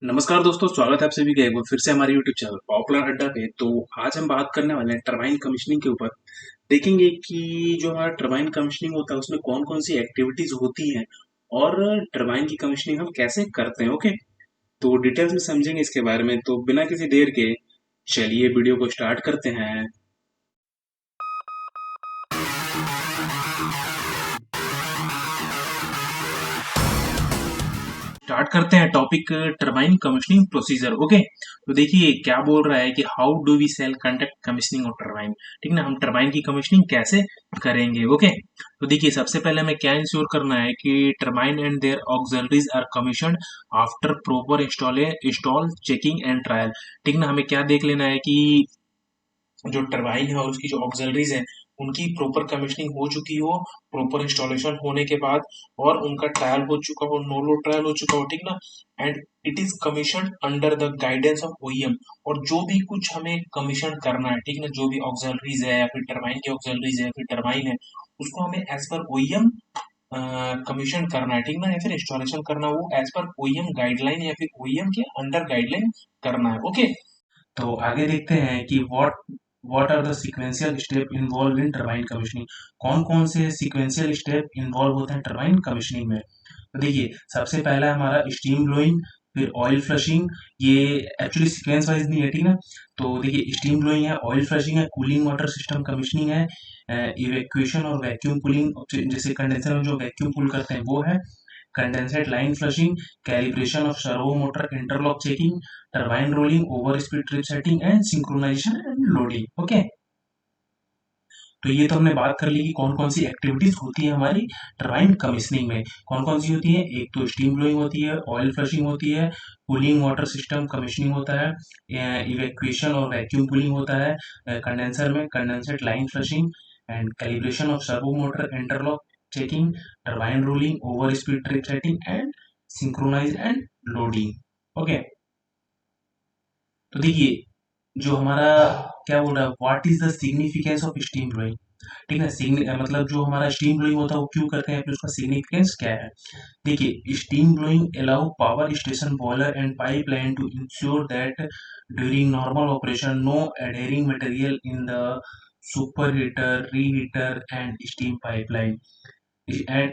नमस्कार दोस्तों, स्वागत है आप सभी का एक बार फिर से हमारे यूट्यूब चैनल पॉपुलर अड्डा पे। तो आज हम बात करने वाले हैं टरबाइन कमीशनिंग के ऊपर। देखेंगे कि जो हमारा टरबाइन कमीशनिंग होता है उसमें कौन कौन सी एक्टिविटीज होती हैं और टरबाइन की कमीशनिंग हम कैसे करते हैं। ओके, तो डिटेल्स में समझेंगे इसके बारे में। तो बिना किसी देर के चलिए वीडियो को स्टार्ट करते हैं। स्टार्ट करते हैं topic turbine commissioning procedure. Okay, तो देखिए क्या बोल रहा है कि how do we shall conduct commissioning of turbine. ठीक ना, हम टरबाइन की कमीशनिंग कैसे करेंगे। ओके, तो देखिए सबसे पहले हमें क्या इंश्योर करना है कि turbine and their auxiliaries are commissioned after proper install checking and trial. ठीक ना, हमें क्या देख लेना है कि जो टरबाइन है और उसकी जो ऑक्सिलरीज है उनकी प्रॉपर कमीशनिंग हो चुकी हो, प्रॉपर इंस्टॉलेशन होने के बाद, और उनका ट्रायल हो चुका हो, नो लोड ट्रायल हो चुका हो। ठीक ना, and it is commission under the guidance of OEM. और जो भी कुछ हमें कमीशन करना है, ठीक ना, जो भी ऑक्सिलरीज है या फिर टरबाइन की ऑक्सिलरीज है या फिर टरबाइन है, उसको हमें एज पर ओईएम कमीशन करना है। ठीक ना, या फिर इंस्टॉलेशन करना, वो एज पर ओईएम गाइडलाइन या फिर ओईएम के अंडर गाइडलाइन करना है। ओके, तो आगे देखते हैं कि what are the sequential step involve in turbine commissioning. कौन कौन से सीक्वेंशियल स्टेप इन्वॉल्व होते हैं टरबाइन कमीशनिंग में। तो देखिए सबसे पहला है हमारा स्टीम ब्लोइंग, फिर ऑयल फ्लशिंग। ये एक्चुअली सीक्वेंस वाइज नहीं है, ठीक ना। तो देखिए स्टीम ब्लोइंग है, ऑयल फ्लशिंग है, कूलिंग वाटर सिस्टम कमीशनिंग है, इवैक्यूएशन और वैक्यूम कूलिंग, जैसे कंडेंसर में जो वैक्यूम कूल करते हैं वो है, condensate line flushing, calibration of servo motor interlock checking, turbine rolling, over speed trip setting and synchronisation and loading. Okay, तो ये तो हमने बात कर ली कि कौन कौन सी एक्टिविटीज होती है हमारी टरबाइन कमीशनिंग में। कौन कौन सी होती है, एक तो स्टीम ब्लोइंग होती है, ऑयल फ्लशिंग होती है, कूलिंग वाटर सिस्टम कमीशनिंग होता है, इवैक्यूएशन और वैक्यूम कूलिंग होता है, कंडेंसर में condensate line flushing and calibration of servo motor interlock checking, turbine rolling, over speed trip setting and synchronise and loading. Okay, तो देखिए जो हमारा क्या बोल रहा है, what is the significance of steam blowing. ठीक है, मतलब जो हमारा स्टीम ब्लोइंग होता है वो क्यों करते हैं, फिर उसका सिग्निफिकेंस क्या है। देखिए steam blowing allow power station boiler and pipeline to ensure that during normal operation no adhering material in the super heater reheater and steam pipeline and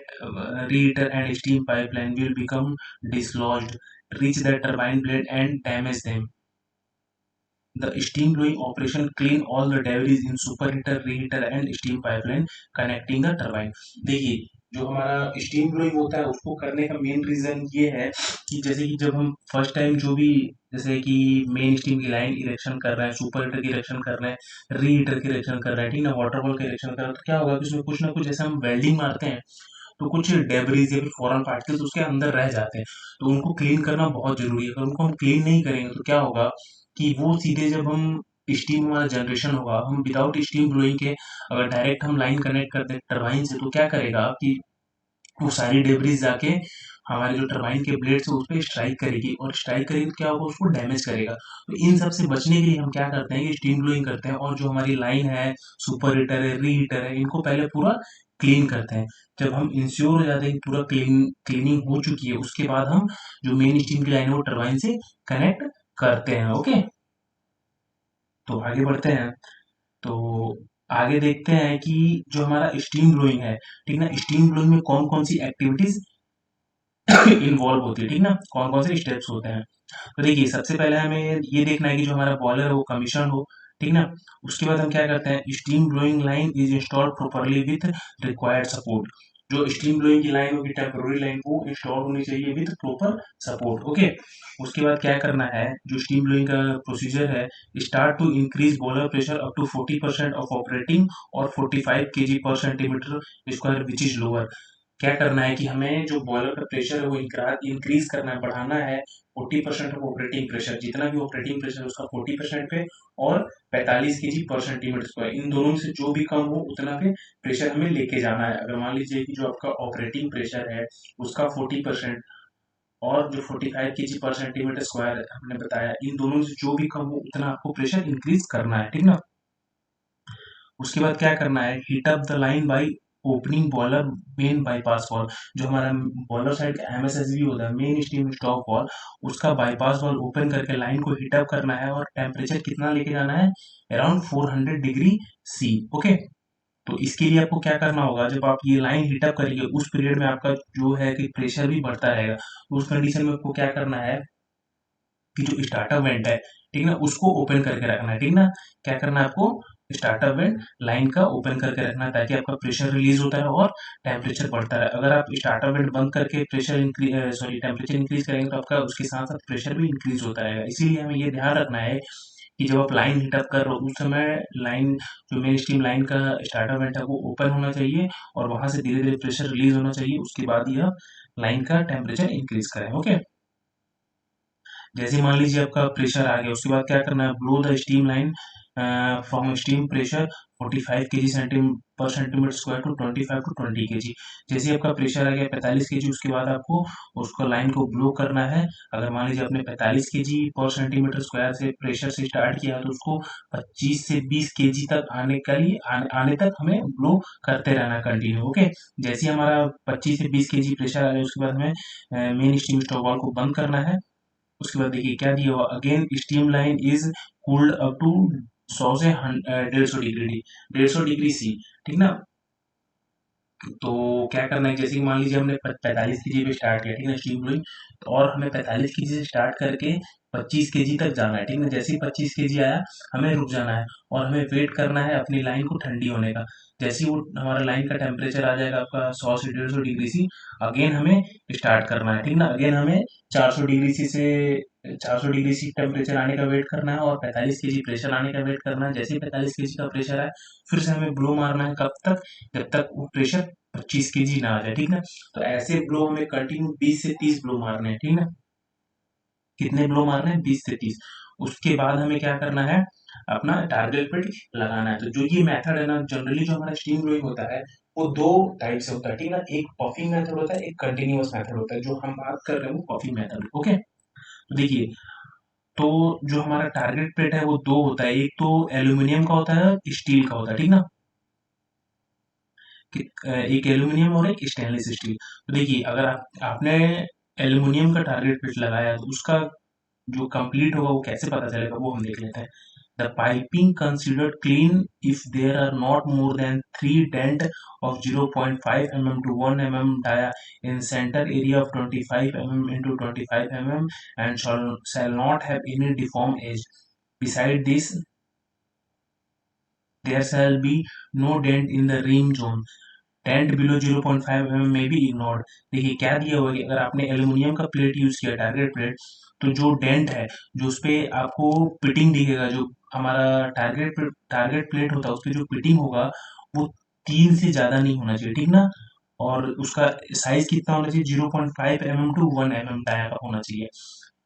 reheater and steam pipeline will become dislodged, reach the turbine blade and damage them. The steam blowing operation clean all the debris in superheater, reheater and steam pipeline connecting the turbine। देखिए जो हमारा steam blowing होता है उसको करने का main reason ये है कि जैसे कि जब हम फर्स्ट टाइम जो भी, जैसे कि मेन स्टीम की लाइन इरेक्शन कर रहे हैं, सुपर हीटर की इरेक्शन कर रहे हैं, रीहीटर की इरेक्शन कर रहे हैं, ठीक ना, वाटर बॉल की इरेक्शन कर रहे हैं, तो क्या होगा कि उसमें कुछ ना कुछ, जैसे हम वेल्डिंग मारते हैं तो कुछ डेब्रिज या फिर फॉरेन पार्टिकल्स उसके अंदर रह जाते हैं, तो उनको क्लीन करना बहुत जरूरी है। अगर उनको हम क्लीन नहीं करेंगे तो क्या होगा कि वो सीधे जब हम स्टीम वाला जनरेशन होगा, हम विदाउट स्टीम ब्लोइंग के अगर डायरेक्ट हम लाइन कनेक्ट करते हैं टरबाइन से, तो क्या करेगा कि वो सारी डेब्रिज जाके हमारे जो टरबाइन के ब्लेड है उस पर स्ट्राइक करेगी, और स्ट्राइक करेगी तो क्या होगा, उसको डैमेज करेगा। तो इन सब से बचने के लिए हम क्या करते हैं कि स्टीम ब्लोइंग करते हैं, और जो हमारी लाइन है, सुपर हीटर है, री हीटर है, इनको पहले पूरा क्लीन करते हैं। जब हम इंश्योर हो जाते हैं कि पूरा क्लीनिंग हो चुकी है, उसके बाद हम जो मेन स्टीम की लाइन है वो टरबाइन से कनेक्ट करते हैं। ओके, तो आगे बढ़ते हैं। तो आगे देखते हैं कि जो हमारा स्टीम ब्लोइंग है, ठीक ना, स्टीम ब्लोइंग में कौन कौन सी एक्टिविटीज इन्वॉल्व होती है, ठीक ना, कौन कौन से स्टेप्स होते हैं। तो देखिए सबसे पहले हमें ये देखना है कि जो हमारा बॉयलर हो कमीशन हो, ठीक ना। उसके बाद हम क्या करते हैं, steam blowing line is installed properly with required support. जो स्टीम ब्लोइंग की लाइन होगी, टेम्पोररी लाइन, वो इंस्टॉल होनी चाहिए विथ प्रॉपर सपोर्ट। ओके, उसके बाद क्या करना है, जो स्टीम ब्लोइंग का प्रोसीजर है, start to increase boiler pressure up to 40% of operating और 45 kg पर centimetre square which is lower. क्या करना है कि हमें जो बॉयलर का प्रेशर है वो इंक्रीज करना है, बढ़ाना है 40% ऑफ ऑपरेटिंग प्रेशर, जितना भी ऑपरेटिंग प्रेशर है उसका 40% पे, और 45 kg पर सेंटीमीटर स्क्वायर, इन दोनों से जो भी कम हो उतना पे प्रेशर हमें लेके जाना है। अगर मान लीजिए कि जो आपका ऑपरेटिंग प्रेशर है उसका 40% और जो 45 kg पर सेंटीमीटर स्क्वायर हमने बताया, इन दोनों से जो भी कम हो उतना आपको प्रेशर इंक्रीज करना है, ठीक ना। उसके बाद क्या करना है, heat up the line by opening boiler main bypass wall, जो हमारा बॉयलर साइड का एमएसएसबी होता है, मेन स्टीम स्टॉप वॉल, उसका बाईपास वॉल ओपन करके लाइन को हीट अप करना है और टेम्परेचर कितना लेके जाना है, अराउंड 400 डिग्री सी। ओके, तो इसके लिए आपको क्या करना होगा, जब आप ये लाइन हीट अप करेंगे उस पीरियड में आपका जो है कि प्रेशर भी बढ़ता रहेगा, तो उस कंडीशन में आपको क्या करना है कि जो स्टार्टर वेंट है, ठीक ना, उसको ओपन करके रखना है, ठीक ना। क्या करना है आपको, स्टार्टर वेंट लाइन का ओपन करके रखना है, ताकि आपका प्रेशर रिलीज होता है और टेम्परेचर बढ़ता है। अगर आप स्टार्टर वेंट बंद करके pressure increase sorry temperature increase करेंगे तो आपका उसके साथ साथ प्रेशर भी इंक्रीज होता रहेगा। इसीलिए हमें ये ध्यान रखना है कि जब आप लाइन हीट अप कर रहे हो उस समय लाइन, जो मेन स्टीम लाइन का स्टार्टर वेंट है वो ओपन होना चाहिए और वहां से धीरे धीरे प्रेशर रिलीज होना चाहिए, उसके बाद ही आप लाइन का टेम्परेचर इंक्रीज करें। ओके, जैसे मान लीजिए आपका प्रेशर आ गया, उसके बाद क्या करना है, blow the steam line from steam pressure 45 KG पर centimetre square to 25 to 20 KG. जैसे ही आपका प्रेशर आ गया 45 केजी, उसके बाद आपको उसको लाइन को ब्लो करना है। अगर मान लीजिए आपने 45 केजी पर सेंटीमीटर स्क्वायर से प्रेशर से स्टार्ट किया तो उसको 25 से 20 केजी तक आने के लिए आने तक हमें ब्लो करते रहना कंटिन्यू। ओके, जैसे ही हमारा 25 से 20 केजी प्रेशर आ गया उसके बाद हमें मेन स्टीम स्टॉप वाल्व को बंद करना है। उसके बाद देखिए क्या दिया हुआ, again steam line is cooled up to 100 से 150 डिग्री, 150 डिग्री सी, ठीक ना। तो क्या करना है, जैसे कि मान लीजिए हमने 45 केजी पे स्टार्ट किया, ठीक है, स्टीम ब्लोइंग, तो और हमें 45 केजी से स्टार्ट करके 25 केजी तक जाना है, ठीक है। जैसे ही 25 केजी आया हमें रुक जाना है और हमें वेट करना है अपनी लाइन को ठंडी होने का। जैसे ही वो हमारा लाइन का टेम्परेचर आ जाएगा आपका 100 से 150 डिग्री सी, अगेन हमें स्टार्ट करना है, ठीक ना। अगेन हमें 400 डिग्री सी से 400 डिग्री सी टेम्परेचर आने का वेट करना है और 45 केजी प्रेशर आने का वेट करना है। जैसे ही 45 केजी का प्रेशर आए फिर से हमें ब्लो मारना है, कब तक, जब तक वो प्रेशर 25 केजी ना आ जाए, ठीक ना। तो ऐसे ब्लो हमें कंटिन्यू 20 से 30 ब्लो मारने हैं, ठीक ना। कितने ब्लो मारने हैं, 20 से 30। उसके बाद हमें क्या करना है, अपना टारगेट पे लगाना है। तो जो ये मेथड है ना, जनरली जो हमारा स्टीम ब्लोइंग होता है वो दो टाइप से होता है, ठीक ना। एक पफिंग मेथड होता है, एक कंटिन्यूअस मेथड होता है। जो हम बात कर रहे हैं वो पफिंग मेथड। ओके, तो देखिए, तो जो हमारा टारगेट प्लेट है वो दो होता है, एक तो एल्यूमिनियम का होता है, स्टील का होता है, ठीक ना। एक एल्यूमिनियम और एक स्टेनलेस स्टील। तो देखिए, अगर आपने एल्यूमिनियम का टारगेट पिट लगाया तो उसका जो कंप्लीट होगा वो कैसे पता चलेगा, वो हम देख लेते हैं। The piping considered clean if there are not more than 3 dent of 0.5 mm to 1 mm dia in center area of 25 mm into 25 mm and shall not have any deformed edge. Beside this, there shall be no dent in the rim zone. Tent below 0.5 mm में be ignored. देखिए क्या दिया हुआ है कि अगर आपने aluminium का प्लेट यूज किया, टारगेट प्लेट, तो जो डेंट है, जो उस पे आपको पिटिंग दिखेगा, जो हमारा टारगेट प्लेट होता है उस पे जो पिटिंग होगा वो 3 से ज्यादा नहीं होना चाहिए, ठीक ना। और उसका साइज कितना होना चाहिए, 0.5 mm टू 1 mm टाया का होना चाहिए।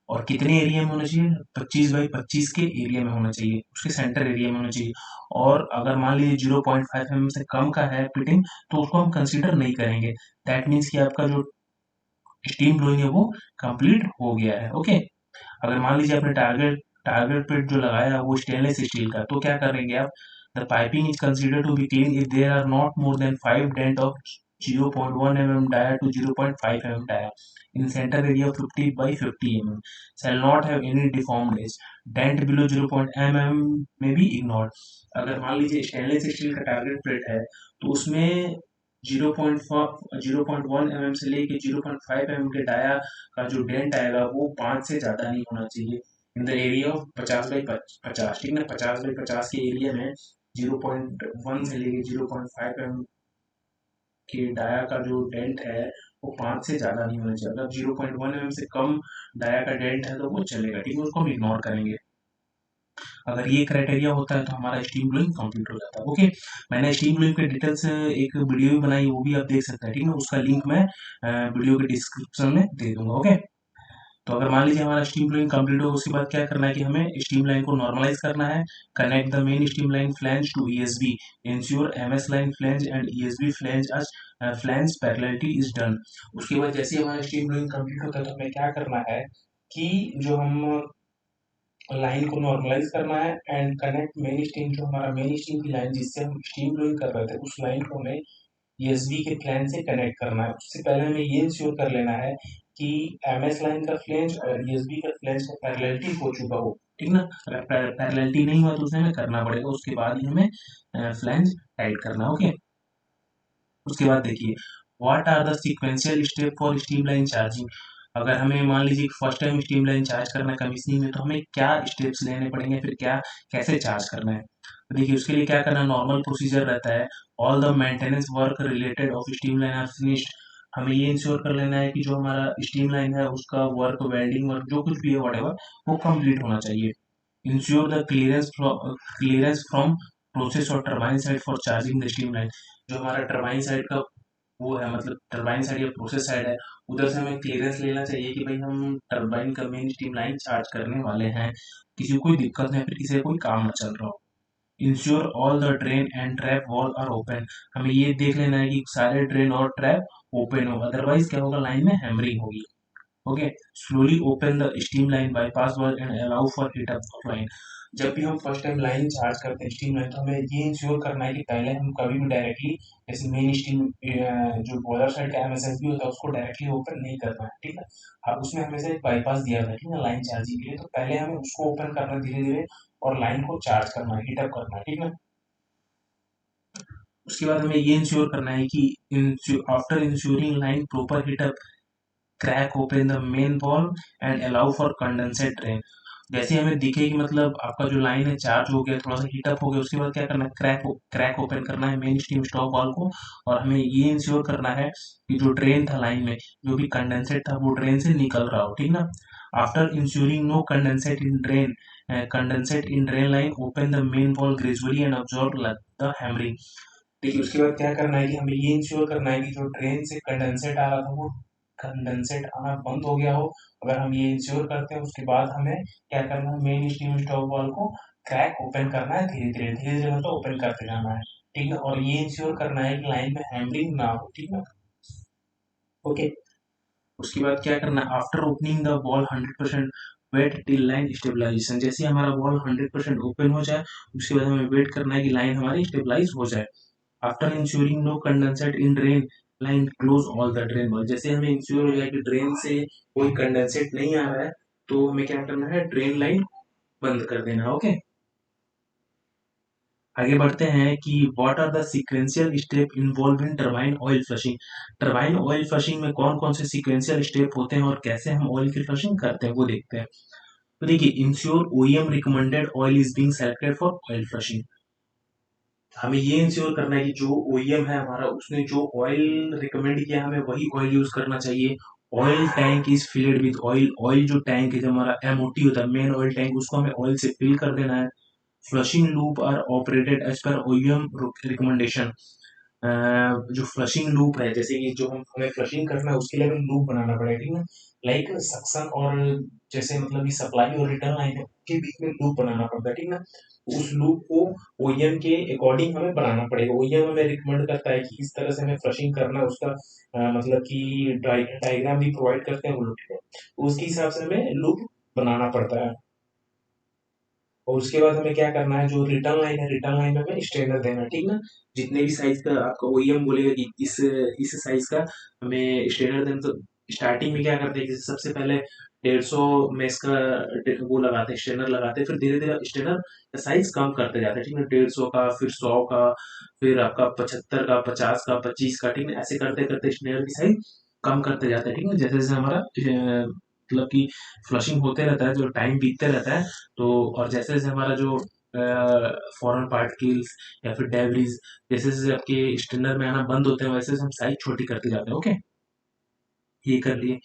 और कितने एरिया में होना चाहिए, 25 बाई 25 के एरिया में होना चाहिए, उसके सेंटर एरिया में होना चाहिए। और अगर मान लीजिए 0.5 mm से कम का है फिटिंग, तो उसको हम कंसीडर नहीं करेंगे। दैट मीन्स कि आपका जो स्टीम ब्लोइंग है वो कंप्लीट हो गया है। ओके, अगर मान लीजिए आपने टारगेट पेट जो लगाया है वो स्टेनलेस स्टील का, तो क्या करेंगे आप, the piping is consider to be clean if there are not more than 5 dent of 0.1 mm dia to 0.5 mm dia in center area of 50 by 50 mm shall not have any deformed edge. Dent below 0.1 mm में भी ignored। अगर मान लीजिए stainless steel का target plate है तो उसमें 0.1 mm से लेके 0.5 mm के डाया का जो डेंट आएगा वो 5 से ज्यादा नहीं होना चाहिए in the area of 50 by 50, ठीक ना। 50 बाई 50 के एरिया में 0.1 से लेके 0.5 mm के डाया का जो डेंट है वो 5 से ज्यादा नहीं होना चाहिए। अगर 0.1 mm से कम डाया का डेंट है तो वो चलेगा, ठीक है, उसको हम इग्नोर करेंगे। अगर ये क्राइटेरिया होता है तो हमारा स्टीम ब्लोइंग कंप्लीट हो जाता है। ओके, मैंने स्टीम ब्लोइंग के डिटेल्स एक वीडियो भी बनाई, वो भी आप देख सकते हैं, ठीक है। उसका लिंक मैं वीडियो के डिस्क्रिप्शन में दे दूंगा। ओके, तो अगर मान लीजिए हमारा स्टीम फ्लोइंग कंप्लीट हो, उसके बाद क्या करना है कि हमें स्टीम लाइन को नॉर्मलाइज करना है। Connect the main steam line flange to ESB, ensure MS line flange and ESB flange as flange parallelity is done. उसके बाद जैसे हमारा स्टीम फ्लोइंग कंप्लीट होता है तो हमें क्या करना है कि जो हम लाइन को नॉर्मलाइज करना है एंड कनेक्ट मेन स्टीम, जो हमारा मेन स्टीम की लाइन जिससे हम स्टीम फ्लोइंग कर रहे थे उस लाइन को हमें यूएसबी के फ्लैंज से कनेक्ट करना है। उससे पहले हमें ये इंश्योर कर लेना है कि एमएस लाइन का फ्लैंज और यूएसबी का फ्लैंज का पैरेललिटी हो चुका हो, ठीक ना। अगर पैरेललिटी नहीं हुआ तो उसे हमें करना पड़ेगा, उसके बाद ही हमें फ्लैंज टाइट करना। ओके, उसके बाद देखिए what are the sequential step for streamline charging. अगर हमें मान लीजिए फर्स्ट टाइम स्ट्रीमलाइन चार्ज करना है कमीशनिंग में, तो हमें क्या स्टेप्स लेने पड़ेंगे, फिर क्या कैसे चार्ज करना है। तो देखिए उसके लिए क्या करना, नॉर्मल प्रोसीजर रहता है। All the maintenance work related of streamline are finished. हमें ये इंश्योर कर लेना है कि जो हमारा स्ट्रीमलाइन है उसका वर्क, वेल्डिंग वर्क, जो कुछ भी है व्हाटएवर, वो कंप्लीट होना चाहिए। Ensure the clearance from process और turbine side for charging the streamline. जो हमारा टरबाइन साइड का वो है, मतलब टरबाइन साइड या प्रोसेस साइड है, उधर से हमें क्लियरेंस लेना चाहिए कि भाई हम टरबाइन का मेन स्टीम लाइन चार्ज करने वाले हैं, किसी को कोई दिक्कत नहीं, फिर किसी का कोई काम ना चल रहा हो। Ensure all the drain and trap valve are open. हमें ये देख लेना है कि सारे ड्रेन और ट्रैप ओपन हो, अदरवाइज क्या होगा, लाइन में हैमरिंग होगी। Okay, slowly open the steam line bypass valve and allow for heat up of line. जब भी हम फर्स्ट टाइम लाइन चार्ज करते हैं स्टीम लाइन, तो हमें ये इंश्योर करना है कि पहले हम कभी भी डायरेक्टली जैसे मेन स्टीम जो बॉयलर साइड का एमएसएसबी होता है उसको डायरेक्टली ओपन नहीं करना है, ठीक है। हाँ, उसमें हमेशा एक बाईपास दिया था, ठीक है, लाइन चार्जिंग के लिए। तो पहले हमें उसको ओपन करना है धीरे धीरे, और लाइन को चार्ज करना है, हीटअप करना है, ठीक है। उसके बाद हमें ये इंश्योर करना है कि after ensuring line proper heat up, crack open the main valve and allow for condensate drain. जैसे हमें दिखे कि मतलब आपका जो लाइन है चार्ज हो गया, थोड़ा सा हीटअप हो गया, उसके बाद क्या करना है, क्रैक ओपन करना है मेन स्टीम स्टॉप वाल्व को। और हमें ये इंश्योर करना है कि जो ड्रेन था लाइन में, जो भी कंडेंसेट था वो ड्रेन से निकल रहा हो, ठीक ना। After ensuring no condensate in drain line, open the main valve gradually and observe the hammering. देखिए उसके बाद क्या करना है कि हमें ये इंश्योर करना है कि जो ड्रेन से कंडेंसेट आ रहा था वो कंडेंसेट आना बंद हो गया हो। अगर हम ये इंश्योर करते हैं, उसके बाद हमें क्या करना है, मेन स्टीम स्टॉप वाल्व को क्रैक ओपन करना है, धीरे धीरे धीरे धीरे मतलब ओपन करते जाना है, ठीक है। और ये इंश्योर करना है कि लाइन में हैमरिंग ना हो, ठीक है। ओके, उसके बाद क्या करना है, after opening the valve 100% wait till line stabilisation. जैसे ही हमारा वॉल 100% ओपन हो जाए, उसके बाद हमें वेट करना है कि लाइन हमारी स्टेबलाइज हो जाए। After ensuring no condensate in drain line, close all the drain valve. जैसे हमें इंश्योर हो जाए कि ड्रेन से कोई कंडेंसेट नहीं आ रहा है, तो हमें क्या करना है, ड्रेन लाइन बंद कर देना। ओके, आगे बढ़ते हैं कि what are the sequential step involve in turbine oil flushing. Turbine oil flushing में कौन कौन से सीक्वेंशियल स्टेप होते हैं और कैसे हम ऑयल की फ्लशिंग करते हैं वो देखते हैं। तो देखिए, ensure OEM recommended oil is being selected for oil flushing. हमें ये इंश्योर करना है कि जो ओईएम है हमारा, उसने जो ऑयल रिकमेंड किया हमें वही ऑयल यूज करना चाहिए। Oil tank is filled with oil. Oil जो टैंक है, जो हमारा एमओटी होता है मेन ऑयल टैंक, उसको हमें ऑयल से फिल कर देना है। Flushing loop are operated as per OEM recommendation. जो फ्लशिंग लूप है, जैसे कि जो हमें फ्लशिंग करना है उसके लिए हमें लूप बनाना पड़ेगा, ठीक है। लाइक सक्शन और जैसे मतलब ये सप्लाई और रिटर्न लाइन है के बीच में लूप बनाना पड़ता है, ठीक ना। उस लूप को ओईएम के अकॉर्डिंग हमें बनाना पड़ेगा। ओईएम हमें रिकमेंड करता है कि इस तरह से हमें फ्लशिंग करना है, उसका मतलब कि डायग्राम भी प्रोवाइड करते हैं वो लोग, ठीक है। उसके हिसाब से हमें लूप बनाना पड़ता है। और उसके बाद हमें क्या करना है, जो रिटर्न लाइन है, रिटर्न लाइन में हमें स्ट्रेनर देना है, ठीक ना। जितने भी साइज का आपका ओईएम बोलेगा कि इस साइज का हमें स्ट्रेनर देना, तो स्टार्टिंग में क्या करते हैं कि सबसे पहले 150 मेस का वो लगाते हैं, स्ट्रेनर लगाते हैं, फिर धीरे धीरे स्ट्रेनर का साइज कम करते जाते हैं, ठीक है। 150 का, फिर 100 का, फिर आपका 75 का, 50 का, 25 का, ठीक है। ऐसे करते करते स्ट्रेनर की साइज कम करते जाते हैं, ठीक है। जैसे जैसे हमारा मतलब कि फ्लशिंग होते रहता है, जो टाइम बीतते रहता है, तो और जैसे जैसे हमारा जो फॉरेन पार्टिकल्स या फिर डेब्रिज जैसे जैसे आपके स्टैंडर्ड में आना बंद होते हैं, वैसे वैसे हम साइज छोटी करते जाते हैं। ओके, ये कर लिए।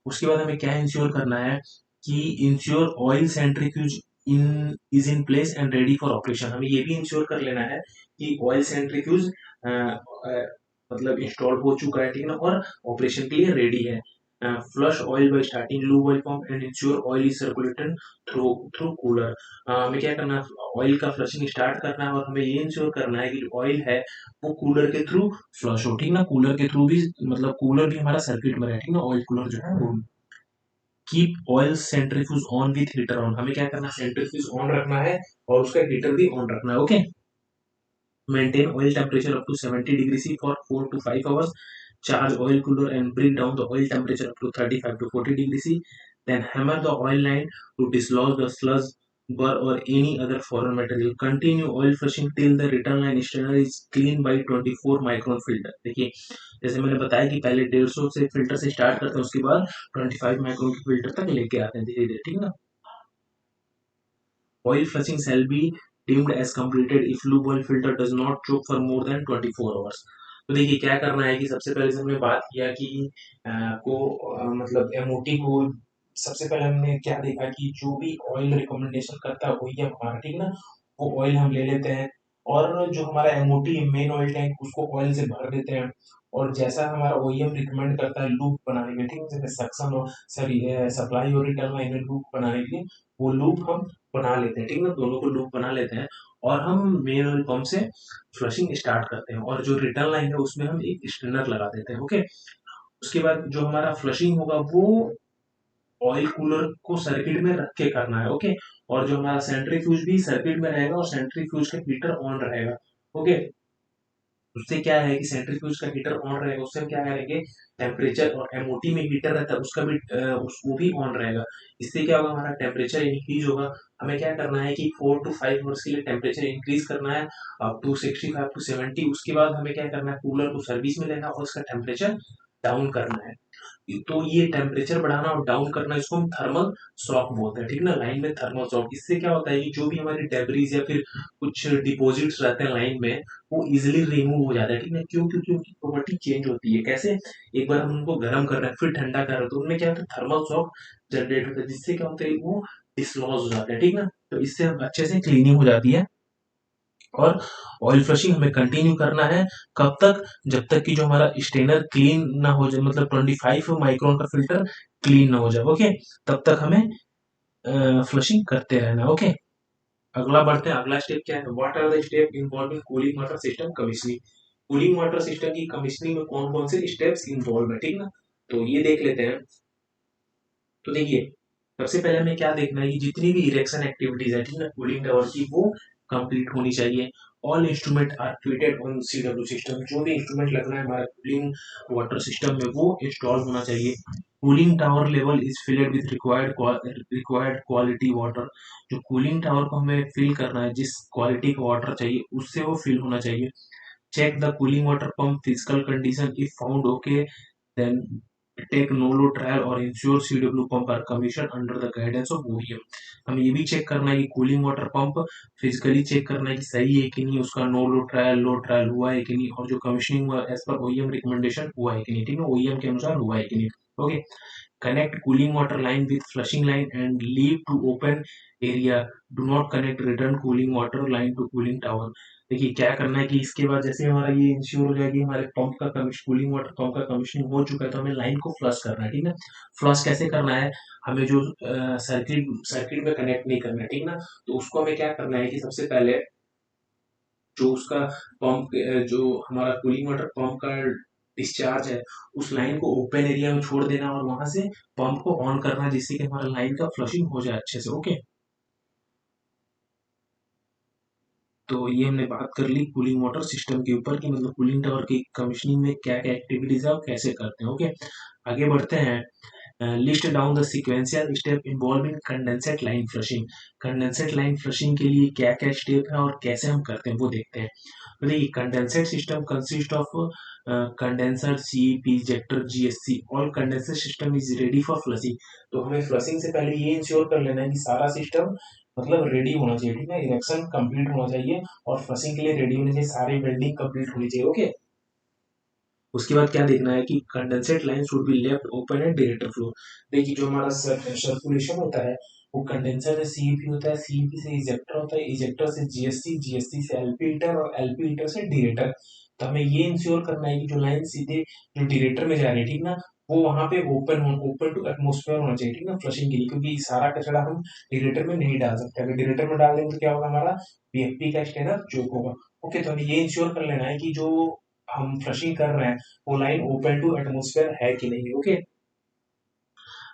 उसके बाद हमें क्या इंश्योर करना है कि ensure oil centrifuge in place and ready for operation. हमें ये भी इंश्योर कर लेना है कि ऑयल सेंट्रीफ्यूज मतलब इंस्टॉल हो चुका है, ठीक है ना, और ऑपरेशन के लिए रेडी है। Flush oil bye starting lube oil pump and ensure oil is circulated through through cooler. हमें क्या करना है, ऑयल का फ्लशिंग स्टार्ट करना है, और हमें ये इंश्योर करना है कि जो ऑयल है वो कूलर के थ्रू फ्लश हो, ठीक ना। कूलर के थ्रू भी, मतलब कूलर भी हमारा सर्किट में है, ठीक ना, ऑयल कूलर जो है वो। Keep oil centrifuge on with heater on. हमें क्या करना है, सेंट्रीफ्यूज ऑन रखना है और उसका हीटर भी ऑन रखना है। Okay, Maintain oil temperature up to 70 degrees C for 4 to 5 hours. Charge oil cooler and bring down the oil temperature up to 35 to 40 degrees C. Then hammer the oil line to dislodge the sludge, burr or any other foreign material. Continue oil flushing till the return line strainer is clean by 24 micron filter. देखिए जैसे मैंने बताया कि पहले 150 से filter से start करते हैं, उसके बाद 25 माइक्रोन के फिल्टर तक लेके आते हैं धीरे धीरे, ठीक है ना। Oil flushing shall be deemed as completed if lube oil filter does not choke for more than 24 hours. तो देखिए क्या करना है कि सबसे पहले से हमने बात किया कि मतलब एमओटी को सबसे पहले हमने क्या देखा कि जो भी ऑयल रिकमेंडेशन करता है वही हमारा, ठीक ना, वो ऑयल हम ले लेते हैं और जो हमारा एमओटी मेन ऑयल टैंक उसको ऑयल से भर देते हैं और जैसा हमारा ओईएम रिकमेंड करता है लूप बनाने के लिए, ठीक है, जैसे सक्शन और सॉरी सप्लाई और रिटर्न लाइन में लूप बनाने के लिए वो लूप हम बना लेते हैं, ठीक है ना, दोनों को लूप बना लेते हैं और हम मेन ऑयल पंप से फ्लशिंग स्टार्ट करते हैं और जो रिटर्न लाइन है उसमें हम एक स्ट्रेनर लगा देते हैं। ओके, उसके बाद जो हमारा फ्लशिंग होगा वो ऑयल कूलर को सर्किट में रख के करना है। ओके, और जो हमारा सेंट्रीफ्यूज भी सर्किट में रहेगा और सेंट्रीफ्यूज का हीटर ऑन रहेगा। ओके, उससे क्या है कि सेंट्रीफ्यूज का हीटर ऑन रहेगा, उससे हम क्या करेंगे टेम्परेचर और एमओटी में हीटर रहता है उसका भी वो भी ऑन रहेगा। इससे क्या होगा हमारा टेम्परेचर इंक्रीज होगा। हमें क्या करना है कि 4 to 5 आवर्स के लिए टेम्परेचर इंक्रीज करना है अप टू 65 to 70। उसके बाद हमें क्या करना है कूलर को सर्विस में लेना और उसका टेम्परेचर डाउन करना है। तो ये टेम्परेचर बढ़ाना और डाउन करना इसको हम थर्मल शॉक बोलते हैं, ठीक ना, लाइन में थर्मल शॉक। इससे क्या होता है कि जो भी हमारी डेब्रीज या फिर कुछ डिपॉजिट्स रहते हैं लाइन में वो इजिली रिमूव हो जाता है, ठीक है, क्यों, क्योंकि उनकी प्रॉपर्टी चेंज होती है। कैसे, एक बार हम उनको गर्म कर रहे हैं फिर ठंडा कर रहे हैं तो उनमें क्या होता है थर्मल शॉक जनरेट होता है जिससे क्या होता है वो डिसलॉज हो जाता है, ठीक ना। तो इससे हम अच्छे से क्लीनिंग हो जाती है और ऑयल फ्लशिंग हमें कंटिन्यू करना है। कब तक, जब तक कि जो हमारा स्टेनर क्लीन ना हो जाए, मतलब 25 माइक्रोन का फिल्टर क्लीन ना हो जाए। ओके, तब तक हमें फ्लशिंग करते रहना। ओके, अगला बढ़ते हैं, अगला स्टेप क्या है, what are the step involving cooling water system commissioning. Cooling water system की कमीशनिंग में कौन कौन से स्टेप्स इन्वॉल्व है, ठीक ना, तो ये देख लेते हैं। तो देखिए सबसे पहले हमें क्या देखना है कि जितनी भी इरेक्शन एक्टिविटीज है, ठीक है, कूलिंग टावर की वो कंप्लीट होनी चाहिए। All instrument are fitted on CW system, जो भी इंस्ट्रूमेंट लगना है हमारा कूलिंग वाटर सिस्टम में वो इंस्टॉल होना चाहिए। Cooling tower level is filled with required quality water, जो कूलिंग टावर को हमें फिल करना है जिस क्वालिटी का वाटर चाहिए उससे वो फिल होना चाहिए। Check the cooling water pump physical condition, if found okay then take no load trial और ensure CW pump are commission under the guidance of OEM. हमें ये भी चेक करना है कि cooling water pump physically check करना है कि सही है कि नहीं, उसका नो लोड ट्रायल हुआ है कि नहीं और जो commissioning as per OEM recommendation हुआ है कि नहीं, ठीक है, ओईएम के अनुसार हुआ है कि नहीं। Okay, connect cooling water line with flushing line and leave to open area, do not connect return cooling water line to cooling tower। देखिए क्या करना है कि इसके बाद जैसे हमारा ये इंश्योर हो जाएगी हमारे पंप का कूलिंग वाटर पंप का कमीशनिंग हो चुका है तो हमें लाइन को फ्लश करना है, ठीक है। फ्लश कैसे करना है, हमें जो सर्किट सर्किट में कनेक्ट नहीं करना है, ठीक ना, तो उसको हमें क्या करना है कि सबसे पहले जो उसका पंप जो हमारा कूलिंग वाटर पंप का डिस्चार्ज है उस लाइन को ओपन एरिया में छोड़ देना और वहां से पंप को ऑन करना जिससे कि हमारा लाइन का फ्लशिंग हो जाए अच्छे से। ओके, तो ये हमने बात कर ली कूलिंग वाटर सिस्टम के ऊपर कि मतलब कूलिंग टावर की कमीशनिंग में क्या क्या एक्टिविटीज है और कैसे करते हैं। ओके, आगे बढ़ते हैं। List down the sequential step involving condensate line flushing. Condensate line flushing के लिए क्या क्या स्टेप है और कैसे हम करते हैं वो देखते हैं। तो देखिए condensate system consist of condenser, CEP, injector, GSC. All condenser system is ready for flushing. तो हमें फ्लशिंग से पहले ये इंश्योर कर लेना है कि सारा सिस्टम मतलब रेडी होना चाहिए, ठीक है, इरेक्शन कंप्लीट होना चाहिए और फ्लशिंग के लिए रेडी होने चाहिए, सारी वेल्डिंग कंप्लीट होनी चाहिए। ओके, उसके बाद क्या देखना है कि condensate line should be left open and director flow. देखिए जो हमारा सर्कुलेशन होता है वो कंडेंसर से सीईपी होता है, सीईपी से इजेक्टर होता है, इजेक्टर से जीएससी, जीएससी से एलपी हीटर और एलपी हीटर से डायरेक्टर। तो हमें ये इंश्योर करना है कि जो लाइन सीधे जो डायरेक्टर में जा रही है, ठीक ना, वो वहां पे ओपन टू एटमोस्फेयर होना चाहिए, ठीक ना, फ्लशिंग के लिए, क्योंकि सारा कचरा हम डायरेक्टर में नहीं डाल सकते। अगर डायरेक्टर में डाल देंगे तो क्या होगा हमारा पीएफपी का स्टेनर चोक होगा। ओके, तो हमें ये इंश्योर कर लेना है कि जो हम फ्लशिंग कर रहे हैं वो लाइन ओपन टू एटमोस्फेयर है कि नहीं। ओके,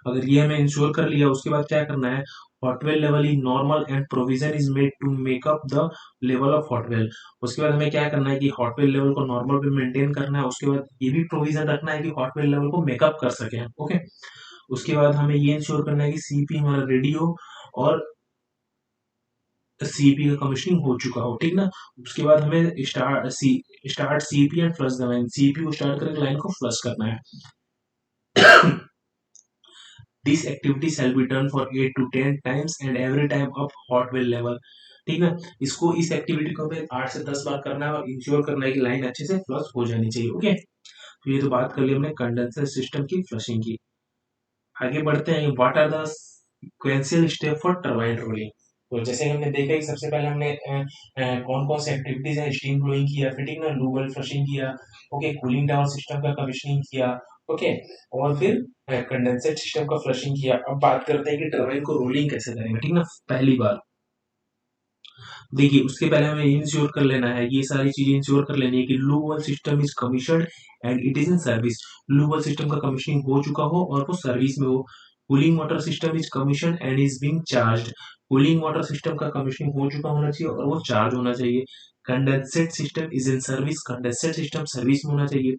अगर ये हमें इंश्योर कर लिया उसके बाद क्या करना है, hot well level is normal and provision is made to make up the level of hot well. उसके बाद हमें क्या करना है कि हॉट वेल लेवल को नॉर्मल पे मेंटेन करना है, उसके बाद ये भी प्रोविजन रखना है कि हॉट वेल लेवल को मेकअप कर सके। ओके, उसके बाद हमें ये इंश्योर करना है कि सीपी हमारा रेडी हो और सीपी का कमीशनिंग हो चुका हो, ठीक ना। उसके बाद हमें start CP and flush the line, CP को स्टार्ट करके लाइन को फ्लश करना है। This activity shall be done for 8 to 10 times and every time up hot well level, ठीक ना। इसको इस एक्टिविटी को हमें 8 से 10 बार करना है और इंश्योर करना है कि लाइन अच्छे से फ्लश हो जानी चाहिए। ओके, तो ये तो बात कर ली हमने कंडेंसर सिस्टम की फ्लशिंग की। आगे बढ़ते हैं, what are the sequential step for turbine rolling. तो जैसे हमने देखा कि सबसे पहले हमने कौन कौन से एक्टिविटीज है, स्टीम ब्लोइंग किया, फिर ठीक ना, लूबल फ्लशिंग किया, ओके, कूलिंग टावर सिस्टम का कमीशनिंग किया, ओके, और फिर कंडेंसर सिस्टम का फ्लशिंग किया। अब बात करते हैं कि टरबाइन को रोलिंग कैसे करेंगे, ठीक ना। पहली बार देखिए, उसके पहले हमें इंश्योर कर लेना है, ये सारी चीजें इंश्योर कर लेनी है कि lube system is commissioned and it is in service. Lube system का कमीशनिंग हो चुका हो और वो सर्विस में हो। Cooling water system is commission and is being charged. Cooling water system का कमीशनिंग हो चुका होना चाहिए और वो चार्ज होना चाहिए। Condensate system is in service, condensate system service में होना चाहिए।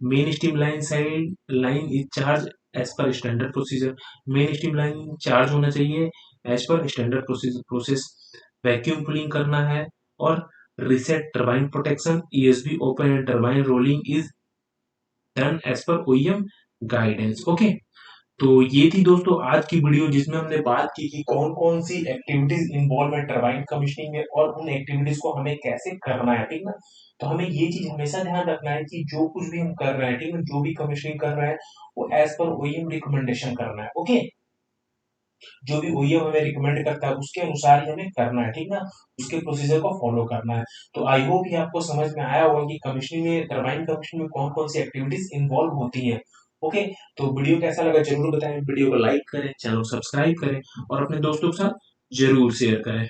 Main steam line side line is charge as per standard procedure. Main steam line charge होना चाहिए as per standard process. Vacuum cooling करना है और reset turbine protection, ESB open and turbine rolling is done as per OEM guidance. Okay, तो ये थी दोस्तों आज की वीडियो जिसमें हमने बात की कि कौन कौन सी एक्टिविटीज इन्वॉल्व है टरबाइन कमीशनिंग में और उन एक्टिविटीज को हमें कैसे करना है, ठीक ना। तो हमें ये चीज हमेशा ध्यान रखना है कि जो कुछ भी हम कर रहे हैं, ठीक है, जो भी कमीशनिंग कर रहे हैं वो एज पर ओईएम रिकमेंडेशन करना है। ओके, जो भी ओईएम हमें रिकमेंड करता है उसके अनुसार ही हमें करना है, ठीक ना, उसके प्रोसीजर को फॉलो करना है। तो आई होप ये आपको समझ में आया होगा कि कमीशनिंग में, टरबाइन कमीशनिंग में कौन कौन सी एक्टिविटीज इन्वॉल्व होती हैं। ओके, तो वीडियो कैसा लगा जरूर बताएं, वीडियो को लाइक करें, चैनल को सब्सक्राइब करें और अपने दोस्तों के साथ जरूर शेयर करें।